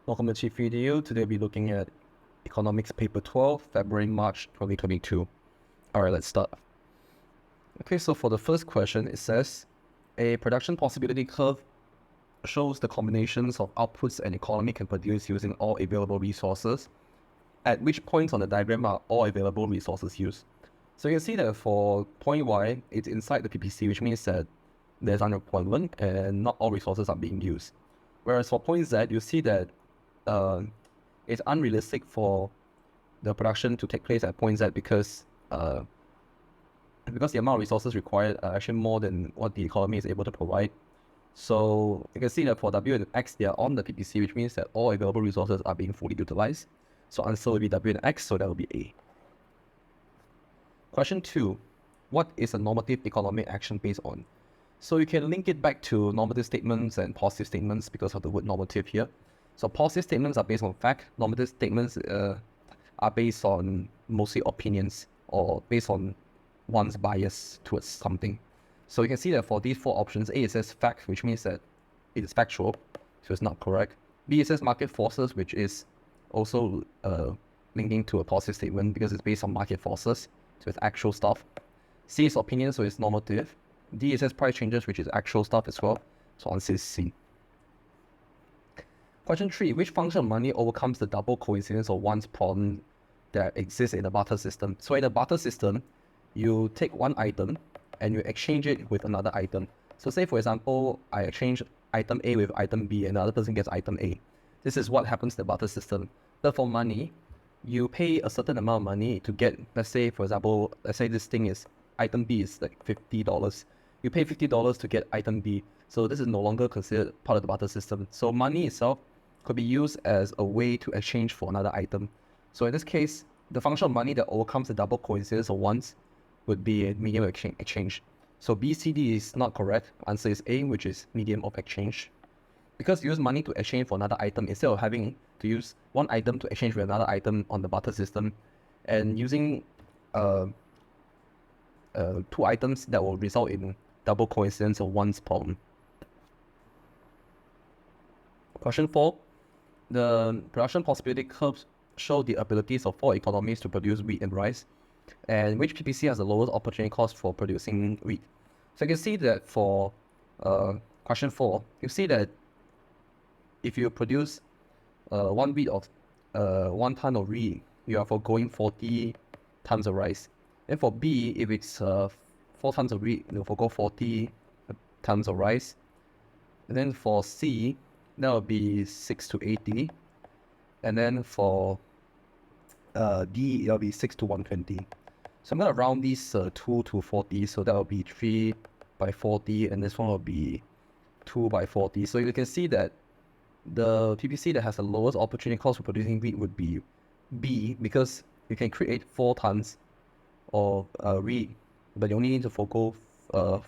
Welcome to qiphyedu. Today we'll be looking at Economics Paper 12, February-March 2022. Alright, let's start. Okay, so for the first question, it says, a production possibility curve shows the combinations of outputs an economy can produce using all available resources. At which points on the diagram are all available resources used? So you can see that for point Y, it's inside the PPC, which means that there's unemployment and not all resources are being used. Whereas for point Z, you see that it's unrealistic for the production to take place at point Z because the amount of resources required are actually more than what the economy is able to provide. So you can see that for W and X, they are on the PPC, which means that all available resources are being fully utilized. So answer will be W and X, so that will be A. Question 2. What is a normative economic action based on? So you can link it back to normative statements and positive statements because of the word normative here. So positive statements are based on fact. Normative statements are based on mostly opinions or based on one's bias towards something. So you can see that for these four options, A, it says fact, which means that it is factual, so it's not correct. B, it says market forces, which is also linking to a positive statement because it's based on market forces, so it's actual stuff. C is opinion, so it's normative. D, it says price changes, which is actual stuff as well, so answer is C. Question 3. Which function of money overcomes the double coincidence of one's problem that exists in the barter system? So in the barter system, you take one item and you exchange it with another item. So say for example, I exchange item A with item B and the other person gets item A. This is what happens in the barter system. But for money, you pay a certain amount of money to get, let's say for example, let's say this thing is, item B is like $50. You pay $50 to get item B. So this is no longer considered part of the barter system. So money itself could be used as a way to exchange for another item. So in this case, the function of money that overcomes the double coincidence of ones would be a medium of exchange. So B, C, D is not correct. Answer is A, which is medium of exchange. Because you use money to exchange for another item instead of having to use one item to exchange with another item on the barter system, and using two items that will result in double coincidence of one's problem. Question 4. The production possibility curves show the abilities of four economies to produce wheat and rice, and which PPC has the lowest opportunity cost for producing wheat. So you can see that for question 4, you see that if you produce 1 wheat of 1 ton of wheat, you are foregoing 40 tons of rice. And for B, if it's 4 tons of wheat, you'll forego 40 tons of rice. And then for C, that will be 6 to 80. And then for D, it'll be 6 to 120. So I'm going to round these 2 to 40. So that will be 3 by 40. And this one will be 2 by 40. So you can see that the PPC that has the lowest opportunity cost for producing wheat would be B, because you can create 4 tons of wheat, but you only need to forego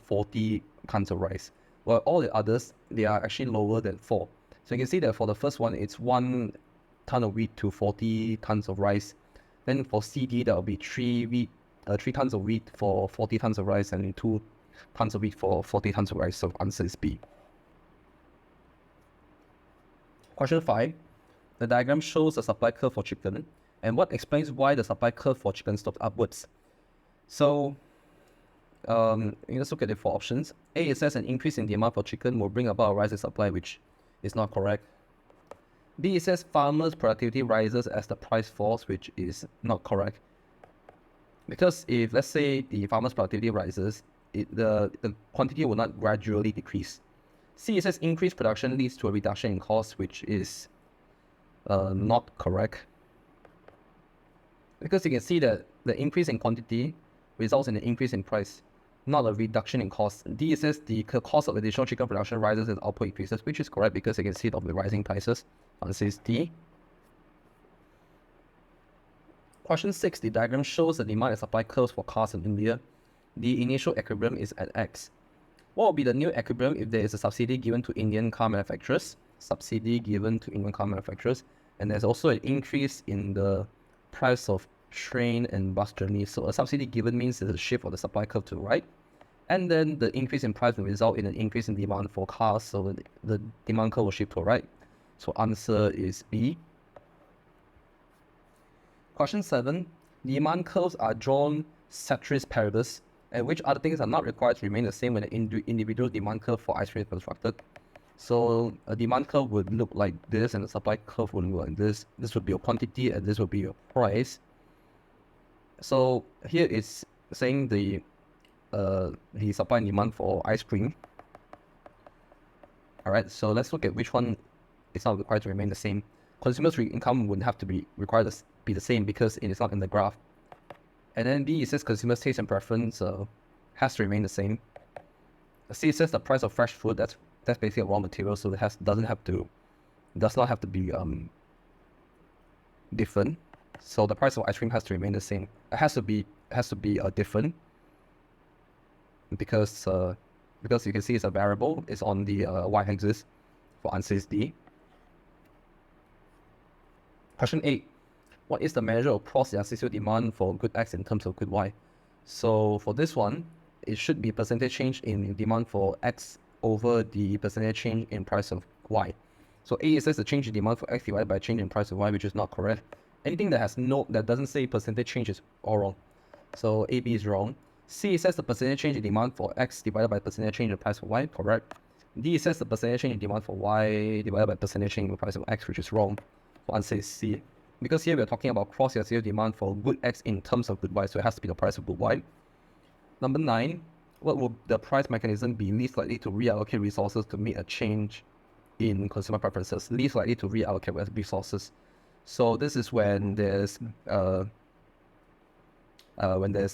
40 tons of rice. While all the others, they are actually lower than 4. So you can see that for the first one, it's 1 ton of wheat to 40 tons of rice. Then for CD, that will be 3 tons of wheat for 40 tons of rice, and 2 tons of wheat for 40 tons of rice. So answer is B. Question 5. The diagram shows a supply curve for chicken, and what explains why the supply curve for chicken slopes upwards? So let's look at the 4 options. A, it says an increase in demand for chicken will bring about a rise in supply, which is not correct. B, it says farmers' productivity rises as the price falls, which is not correct. Because if, let's say, the farmers' productivity rises, the quantity will not gradually decrease. C, it says increased production leads to a reduction in cost, which is not correct. Because you can see that the increase in quantity results in an increase in price, not a reduction in cost. D, it says the cost of additional chicken production rises as output increases, which is correct because you can see it of the rising prices. Answer is D. Question 6. The diagram shows the demand and supply curves for cars in India. The initial equilibrium is at X. What will be the new equilibrium if there is a subsidy given to Indian car manufacturers? Subsidy given to Indian car manufacturers. And there's also an increase in the price of train and bus journeys. So a subsidy given means there's a shift of the supply curve to the right. And then the increase in price will result in an increase in demand for cars, so the demand curve will shift to the right. So answer is B. Question 7. Demand curves are drawn ceteris paribus, and which other things are not required to remain the same when the individual demand curve for ice cream is constructed? So a demand curve would look like this, and the supply curve would look like this. This would be your quantity, and this would be your price. So here it's saying the supply and demand for ice cream. Alright, so let's look at which one is not required to remain the same. Consumers' income would have to be required to be the same because it is not in the graph. And then B, it says consumers' taste and preference has to remain the same. C, it says the price of fresh food, that's basically a raw material, so it does not have to be different. So the price of ice cream has to remain the same. It has to be different because you can see it's a variable. It's on the y-axis. For answer is D. Question 8. What is the measure of cross-elasticity demand for good X in terms of good Y? So for this one, it should be percentage change in demand for X over the percentage change in price of Y. So A, it says the change in demand for X divided by change in price of Y, which is not correct. Anything that doesn't say percentage change is all wrong. So A, B is wrong. C, it says the percentage change in demand for X divided by percentage change in price of Y, correct. D, it says the percentage change in demand for Y divided by percentage change in price of X, which is wrong. So answer is C. Because here we're talking about cross-elasticity demand for good X in terms of good Y, so it has to be the price of good Y. Number 9, what will the price mechanism be least likely to reallocate resources to meet a change in consumer preferences? Least likely to reallocate resources. So this is when there's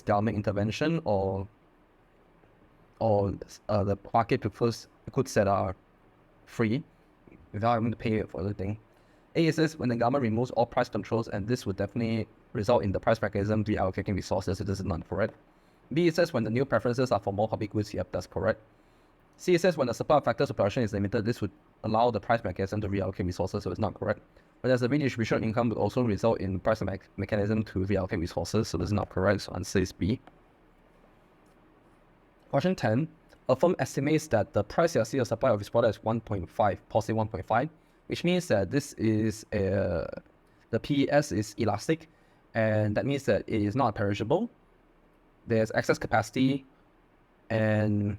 government intervention or the market prefers goods that are free without having to pay for anything. A, it says when the government removes all price controls, and this would definitely result in the price mechanism reallocating resources. So this is not correct. B, it says when the new preferences are for more hobby goods. Yep, that's correct. C, it says when the supply of factors of production is limited, this would allow the price mechanism to reallocate resources. So it's not correct. But there's a redistribution of income would also result in price mechanism to reallocate resources. So this is not correct. So answer is B. Question 10. A firm estimates that the price elasticity of supply of its product is 1.5, possibly 1.5, which means that this is the PES is elastic, and that means that it is not perishable. There's excess capacity, and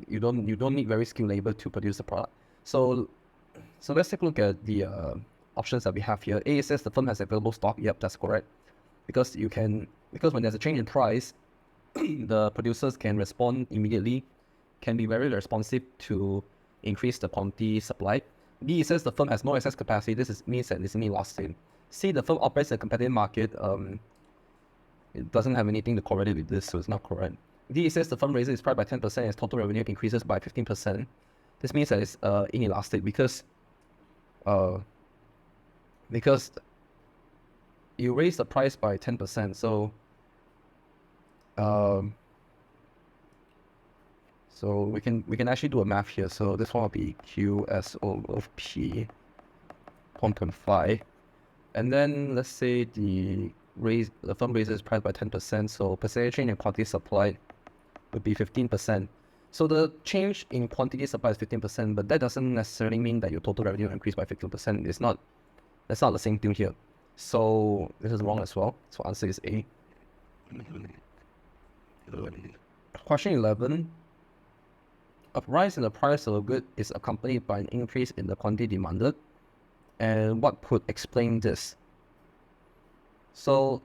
you don't need very skilled labor to produce the product. So let's take a look at the options that we have here. A, says the firm has available stock. Yep, that's correct. Because when there's a change in price, the producers can respond immediately, can be very responsive to increase the quantity supply. B, says the firm has no excess capacity. This means that it's inelastic. C, the firm operates in a competitive market. It doesn't have anything to correlate with this, so it's not correct. D, says the firm raises its price by 10%, its total revenue increases by 15%. This means that it's inelastic because you raise the price by 10%. So we can actually do a math here. So this one will be QSO of P 1.5, and then let's say the firm raises price by 10%. So percentage change in quantity supplied would be 15%. So the change in quantity supply is 15%, but that doesn't necessarily mean that your total revenue increased by 15%. That's not the same thing here. So this is wrong as well. So answer is A. Question 11. A rise in the price of a good is accompanied by an increase in the quantity demanded, and what could explain this? So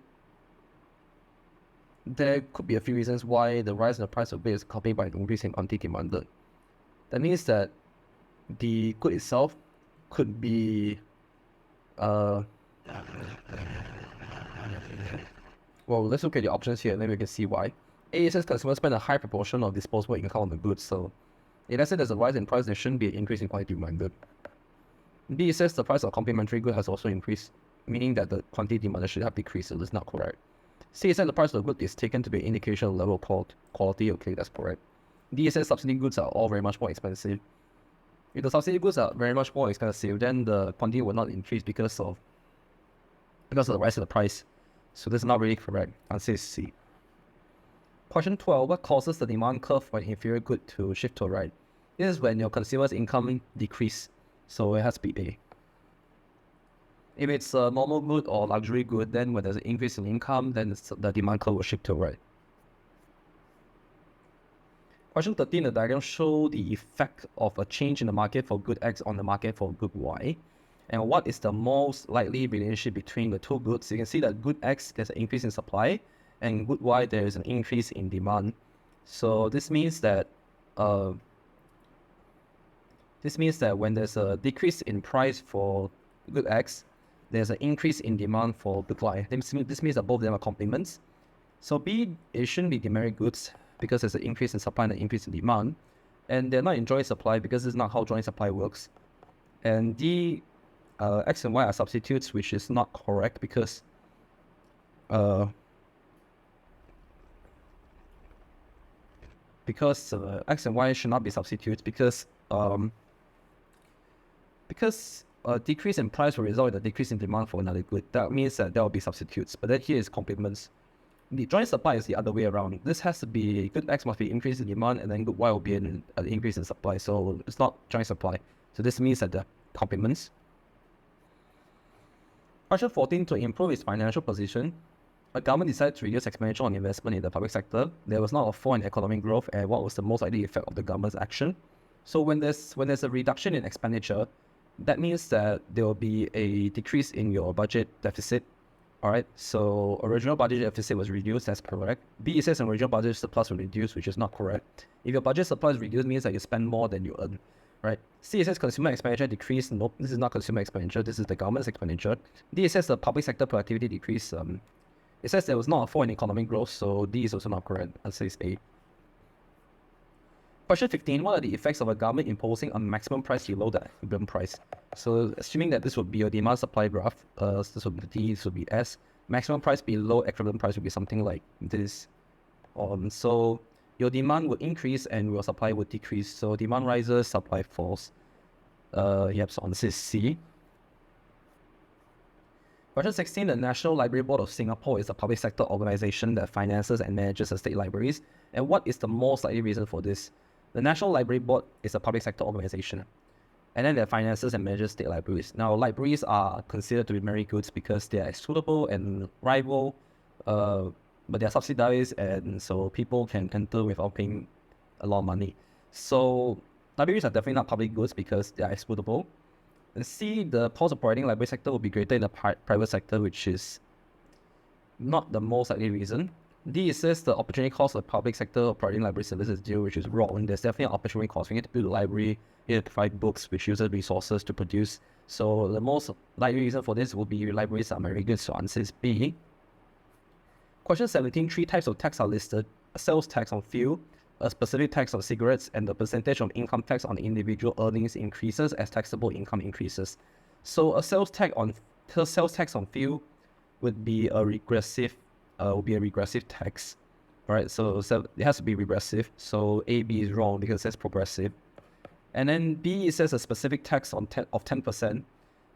there could be a few reasons why the rise in the price of good is accompanied by an increase in quantity demanded. That means that the good itself could be well, let's look at the options here and then we can see why. A, says consumers spend a high proportion of disposable income on the goods, so let's say there's a rise in price, there shouldn't be an increase in quantity demanded. B, says the price of complementary good has also increased, meaning that the quantity demanded should have decreased, so that's not correct. C, says the price of the good is taken to be an indication of level of quality, okay, that's correct. D, says subsidy goods are all very much more expensive. If the subsidy goods are very much more expensive, then the quantity will not increase because of the rise in the price. So this is not really correct. Answer is C. Question 12. What causes the demand curve for an inferior good to shift to the right? This is when your consumer's income decrease. So it has to be A. If it's a normal good or luxury good, then when there's an increase in income, then the demand curve will shift to right. Question 13, the diagram show the effect of a change in the market for good X on the market for good Y. And what is the most likely relationship between the two goods? You can see that good X, there's an increase in supply, and good Y, there is an increase in demand. So this means that when there's a decrease in price for good X, there's an increase in demand for good Y. This means that both of them are complements. So B, it shouldn't be demerit goods because there's an increase in supply and an increase in demand. And they're not in joint supply because this is not how joint supply works. And D, X and Y are substitutes, which is not correct because X and Y should not be substitutes because a decrease in price will result in a decrease in demand for another good. That means that there will be substitutes, but then here is complements. The joint supply is the other way around. This has to be, good X must be increase in demand, and then good Y will be an increase in supply. So it's not joint supply. So this means that the complements. Question 14, to improve its financial position, a government decided to reduce expenditure on investment in the public sector. There was not a fall in economic growth, and what was the most likely effect of the government's action? So when there's a reduction in expenditure, that means that there will be a decrease in your budget deficit. All right, so original budget deficit was reduced, that's correct. B, it says original budget surplus was reduced, which is not correct. If your budget surplus is reduced, means that you spend more than you earn, right? C, it says consumer expenditure decreased. Nope, this is not consumer expenditure, this is the government's expenditure. D, it says the public sector productivity decreased. It says there was not a fall in economic growth, so D is also not correct. Answer is A. Question 15, what are the effects of a government imposing a maximum price below the equilibrium price? So assuming that this would be your demand supply graph, this would be D, this would be S. Maximum price below equilibrium price would be something like this. So your demand would increase and your supply would decrease. So demand rises, supply falls. Yep, so this is C. Question 16, the National Library Board of Singapore is a public sector organization that finances and manages the state libraries. And what is the most likely reason for this? The National Library Board is a public sector organization, and then their finances and manages state libraries. Now, libraries are considered to be merit goods because they are excludable and rival, but they are subsidized, and so people can enter without paying a lot of money. So libraries are definitely not public goods because they are excludable. And C, the cost of operating library sector will be greater in the private sector, which is not the most likely reason. D, it says the opportunity cost of the public sector operating library services is zero, which is wrong. There's definitely an opportunity cost. We need to build a library, we need to provide books, which uses resources to produce. So the most likely reason for this will be libraries are very good. So answer is B. Question 17, 3 types of tax are listed: a sales tax on fuel, a specific tax on cigarettes, and the percentage of income tax on individual earnings increases as taxable income increases. So a sales tax on fuel would be a regressive tax, right? So it has to be regressive. So A, B is wrong because it's progressive. And then B, it says a specific tax of 10%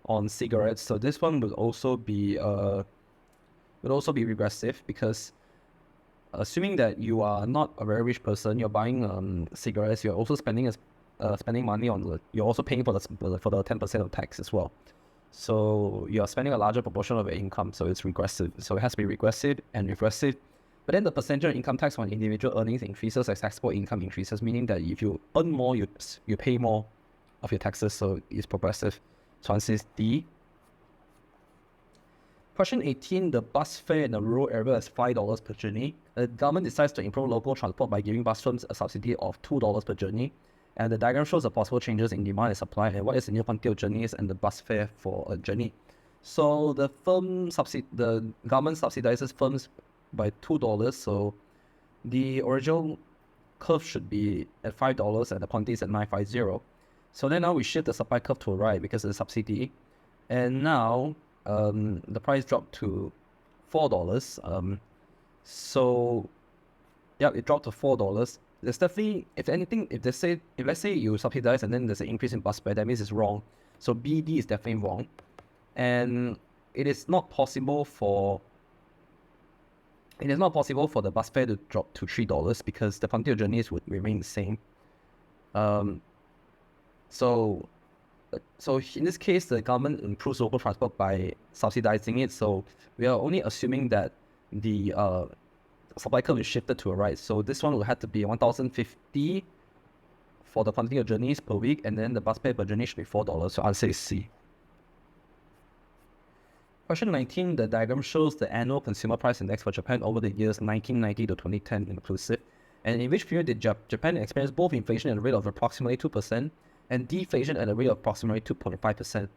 on cigarettes. So this one would also be regressive because assuming that you are not a very rich person, you're buying cigarettes, you're also spending money on you're also paying for the 10% of tax as well. So you're spending a larger proportion of your income, so it's regressive. So it has to be regressive and regressive. But then the percentage of income tax on individual earnings increases as taxable income increases, meaning that if you earn more, you pay more of your taxes, so it's progressive. So answer is D. Question 18, the bus fare in the rural area is $5 per journey. The government decides to improve local transport by giving bus firms a subsidy of $2 per journey. And the diagram shows the possible changes in demand and supply and what is the new frontier journeys and the bus fare for a journey. So the government subsidizes firms by $2, so the original curve should be at $5 and the quantity is at 950. So then now we shift the supply curve to the right because of the subsidy, and now the price dropped to $4. So yeah, it dropped to $4. There's definitely, if let's say you subsidize and then there's an increase in bus fare, that means it's wrong. So BD is definitely wrong, and it is not possible for the bus fare to drop to $3 because the frontier journeys would remain the same. So So in this case, the government improves local transport by subsidizing it. So we are only assuming that the supply curve is shifted to a right. So this one will have to be 1,050 for the quantity of journeys per week, and then the bus fare per journey should be $4. So answer is C. Question 19, the diagram shows the annual consumer price index for Japan over the years 1990 to 2010 inclusive, and in which period did Japan experience both inflation at a rate of approximately 2% and deflation at a rate of approximately 2.5%.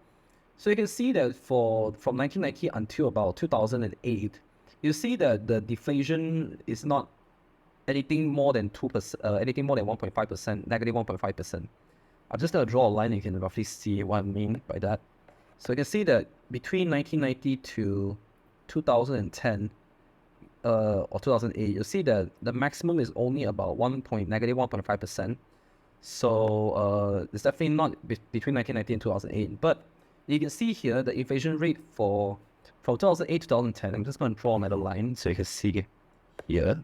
So you can see that from 1990 until about 2008, you see that the deflation is not anything more than 2%, anything more than 1.5%, negative 1.5%. I'm just going to draw a line and you can roughly see what I mean by that. So you can see that between 1990 to 2010 or 2008, you'll see that the maximum is only about negative 1.5%. So it's definitely not between 1990 and 2008. But you can see here the inflation rate from 2008 to 2010. I'm just going to draw another line so you can see here.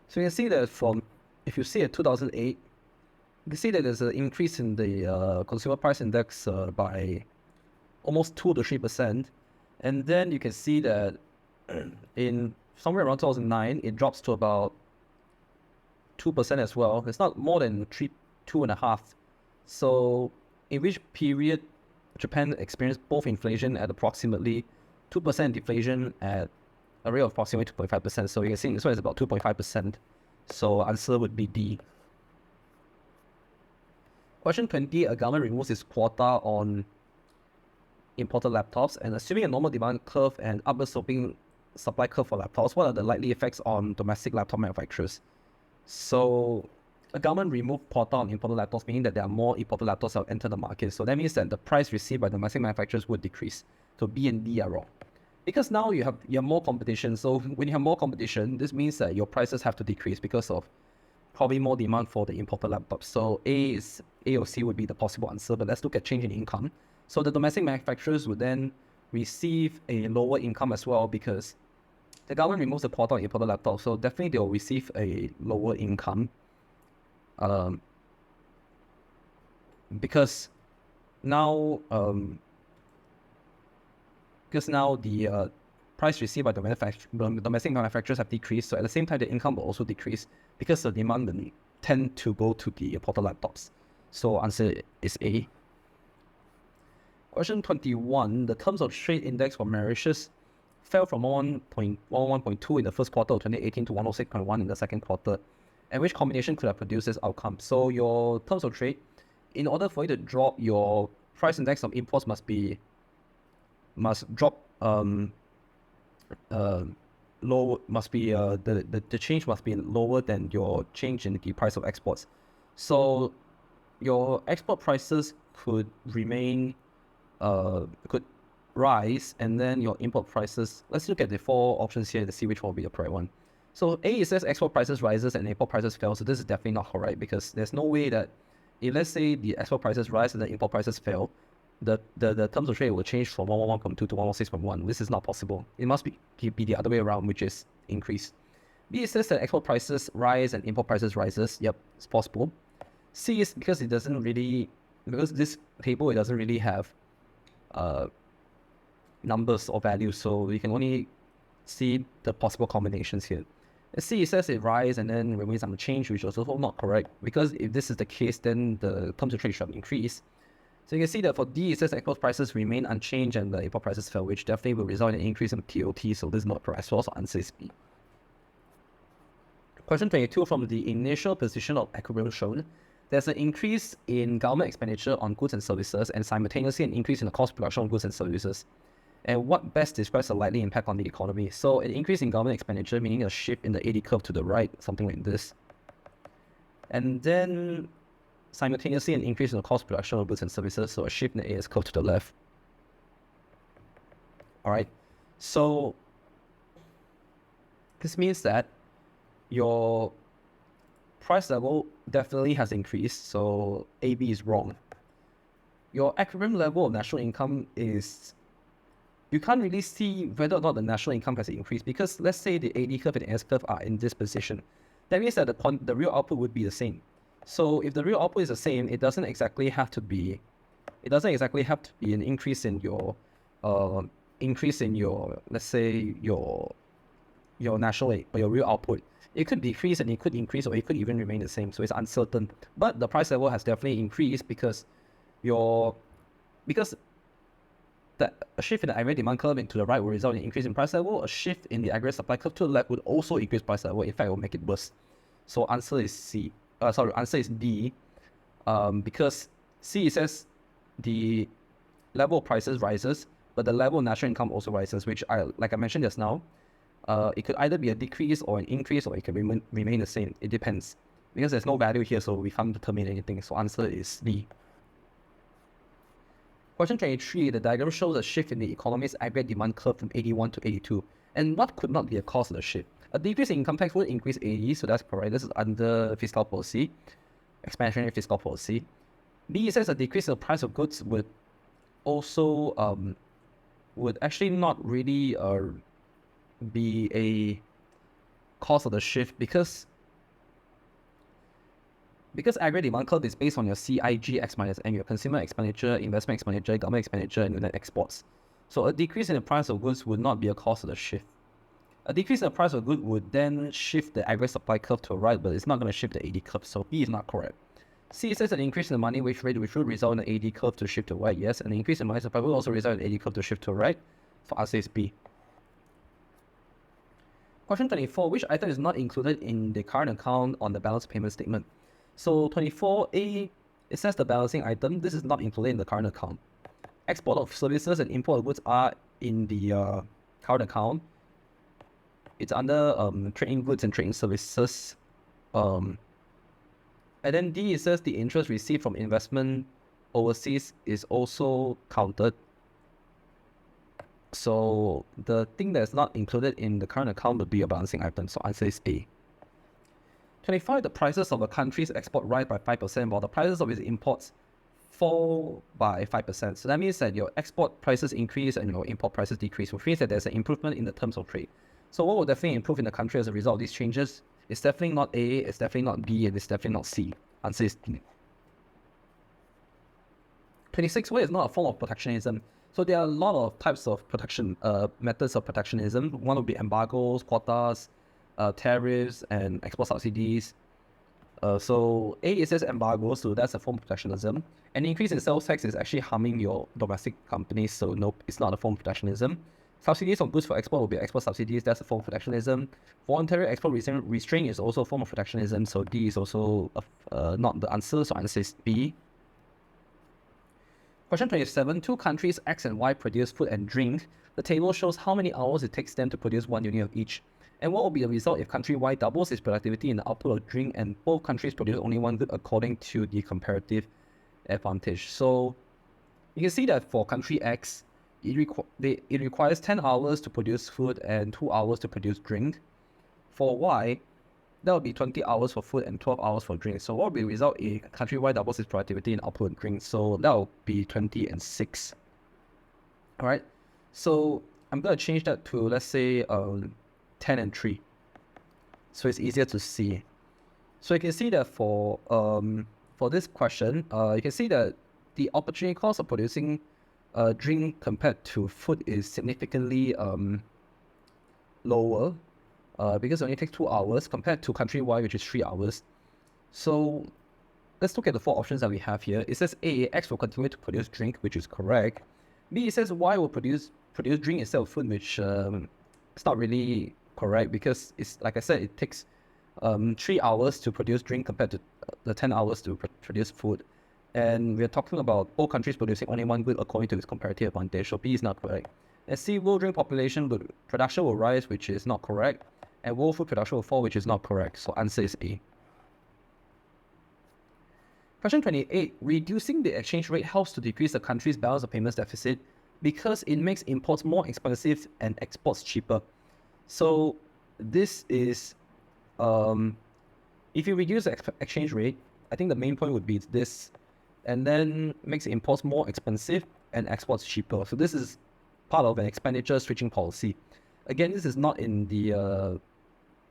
So you can see that if you see at 2008, you can see that there's an increase in the consumer price index by almost 2 to 3%. And then you can see that in somewhere around 2009, it drops to about 2% as well. It's not more than 2.5. So in which period Japan experienced both inflation at approximately 2%, deflation at a rate of approximately 2.5%. So you can see this one is about 2.5%. So answer would be D. Question 20, a government removes its quota on imported laptops, and assuming a normal demand curve and upward sloping supply curve for laptops, what are the likely effects on domestic laptop manufacturers? So a government removed quota on imported laptops, meaning that there are more imported laptops that will enter the market. So that means that the price received by domestic manufacturers would decrease. So B and D are wrong. Because now you have more competition. So when you have more competition, this means that your prices have to decrease because of probably more demand for the imported laptops. So A or C would be the possible answer, but let's look at change in income. So the domestic manufacturers would then receive a lower income as well because the government removes the quota on imported laptops. So definitely they will receive a lower income. Because now the price received by the domestic manufacturers have decreased. So at the same time, the income will also decrease because the demand will tend to go to the imported laptops. So answer is A. Question 21, the terms of trade index for Mauritius fell from 101.2 in the first quarter of 2018 to 106.1 in the second quarter. And which combination could have produced this outcome? So your terms of trade, in order for you to drop, your price index of imports must drop the change must be lower than your change in the price of exports. So your export prices could rise, and then your import prices, let's look at the four options here to see which one will be the correct one. So A, it says export prices rises and import prices fell. So this is definitely not correct because there's no way that if let's say the export prices rise and the import prices fell, the terms of trade will change from 111.2 to 106.1. This is not possible. It must be the other way around, which is increase. B, it says that export prices rise and import prices rises. Yep, it's possible. C is because this table, it doesn't really have numbers or values, so we can only see the possible combinations here. C, it says it rise and then remains unchanged, which is also not correct, because if this is the case, then the terms of trade should increase. So you can see that for D, it says export prices remain unchanged and the import prices fell, which definitely will result in an increase in TOT, so this is not correct. So also answer is B. Question 22, from the initial position of equilibrium shown, there's an increase in government expenditure on goods and services and simultaneously an increase in the cost of production of goods and services. And what best describes the likely impact on the economy? So an increase in government expenditure, meaning a shift in the AD curve to the right, something like this. And then simultaneously an increase in the cost of production of goods and services, so a shift in the AS curve to the left. Alright, so this means that your price level definitely has increased, so AB is wrong. Your equilibrium level of national income is you can't really see whether or not the national income has increased, because let's say the AD curve and the S curve are in this position. That means that the real output would be the same. So if the real output is the same, it doesn't exactly have to be an increase in your let's say your national aid or your real output. It could decrease and it could increase, or it could even remain the same. So it's uncertain. But the price level has definitely increased because a shift in the aggregate demand curve to the right will result in an increase in price level. A shift in the aggregate supply curve to the left would also increase price level. In fact, it will make it worse. So answer is C. Answer is D. Because C says the level of prices rises, but the level of national income also rises, which like I mentioned just now, it could either be a decrease or an increase, or it can remain the same. It depends. Because there's no value here, so we can't determine anything. So answer is D. Question 23, the diagram shows a shift in the economy's aggregate demand curve from 81 to 82. And what could not be a cause of the shift? A decrease in income tax would increase AD, so that's correct. This is under fiscal policy, expansionary fiscal policy. B says a decrease in the price of goods would also would actually not really be a cause of the shift, because aggregate demand curve is based on your CIG X minus M, your consumer expenditure, investment expenditure, government expenditure, and net exports. So a decrease in the price of goods would not be a cause of the shift. A decrease in the price of goods would then shift the aggregate supply curve to the right, but it's not going to shift the AD curve, so B is not correct. C says an increase in the money wage rate, which would result in the AD curve to shift to the right, yes, and an increase in money supply will also result in the AD curve to shift to the right. So answer is B. Question 24, which item is not included in the current account on the balance payment statement? So 24A, it says the balancing item. This is not included in the current account. Export of services and import of goods are in the current account. It's under trading goods and trading services. And then D, it says the interest received from investment overseas is also counted. So the thing that's not included in the current account would be a balancing item. So answer is A. 25, the prices of a country's export rise by 5%, while the prices of its imports fall by 5%. So that means that your export prices increase and your import prices decrease, which means that there's an improvement in the terms of trade. So what will definitely improve in the country as a result of these changes? It's definitely not A, it's definitely not B, and it's definitely not C. Answer is D. 26, what is not a form of protectionism? So there are a lot of types of methods of protectionism. One would be embargoes, quotas, tariffs, and export subsidies. So A, it says embargo, so that's a form of protectionism. An increase in sales tax is actually harming your domestic companies, so nope, it's not a form of protectionism. Subsidies on goods for export will be export subsidies, that's a form of protectionism. Voluntary export restraint is also a form of protectionism, so D is also not the answer, so answer is B. Question 27, two countries X and Y produce food and drink. The table shows how many hours it takes them to produce one unit of each. And what will be the result if country Y doubles its productivity in the output of drink and both countries produce only one good according to the comparative advantage? So you can see that for country X, it requires 10 hours to produce food and 2 hours to produce drink. For Y, that would be 20 hours for food and 12 hours for drink. So what will be the result if country Y doubles its productivity in output and drink? So that will be 20 and 6. Alright, so I'm going to change that to, let's say, 10 and 3. So it's easier to see. So you can see that for this question, you can see that the opportunity cost of producing drink compared to food is significantly lower because it only takes 2 hours compared to country Y, which is 3 hours. So let's look at the 4 options that we have here. It says A, X will continue to produce drink, which is correct. B, it says Y will produce drink instead of food, which it's not really correct, because it's, like I said, it takes 3 hours to produce drink compared to the 10 hours to produce food. And we're talking about all countries producing only one good according to its comparative advantage, so B is not correct. And C, world drink population production will rise, which is not correct. And world food production will fall, which is not correct. So answer is A. Question 28. Reducing the exchange rate helps to decrease the country's balance of payments deficit because it makes imports more expensive and exports cheaper. So this is, if you reduce the exchange rate, I think the main point would be this, and then makes imports more expensive and exports cheaper. So this is part of an expenditure switching policy. Again, this is not in the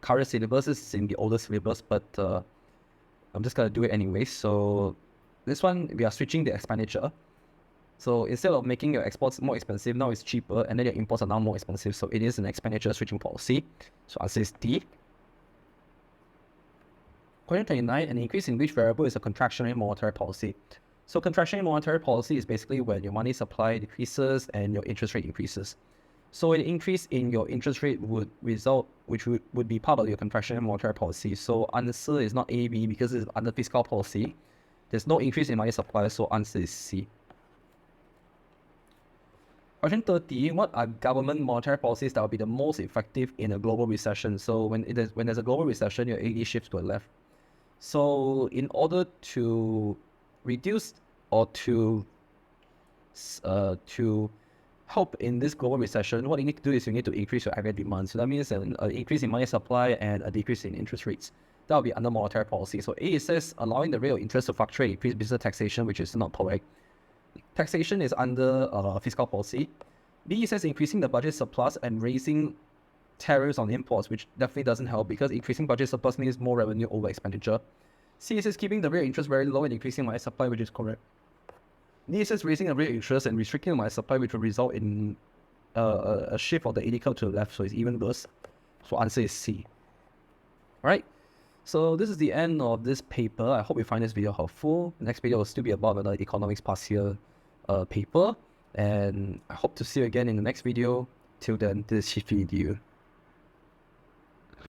current syllabus, this is in the older syllabus, but I'm just going to do it anyway. So this one, we are switching the expenditure. So instead of making your exports more expensive, now it's cheaper, and then your imports are now more expensive. So it is an expenditure switching policy. So answer is D. Question 29, an increase in which variable is a contractionary monetary policy? So contractionary monetary policy is basically when your money supply decreases and your interest rate increases. So an increase in your interest rate would result, which would be part of your contractionary monetary policy. So answer is not A, B, because it's under fiscal policy. There's no increase in money supply, so answer is C. Question 30, what are government monetary policies that will be the most effective in a global recession? So when there's a global recession, your AD shifts to the left. So in order to reduce or to help in this global recession, what you need to do is you need to increase your aggregate demand. So that means an increase in money supply and a decrease in interest rates. That will be under monetary policy. So A, it says allowing the rate of interest to fluctuate, increase business taxation, which is not correct. Taxation is under fiscal policy. B, it says increasing the budget surplus and raising tariffs on imports, which definitely doesn't help because increasing budget surplus means more revenue over expenditure. C, it says keeping the rate of interest very low and increasing money supply, which is correct. D, it says raising the rate of interest and restricting the money supply, which will result in a shift of the AD curve to the left, so it's even worse. So answer is C. Alright, so this is the end of this paper. I hope you find this video helpful. The next video will still be about another economics past year paper, and I hope to see you again in the next video. Till then, this is qiphyedu.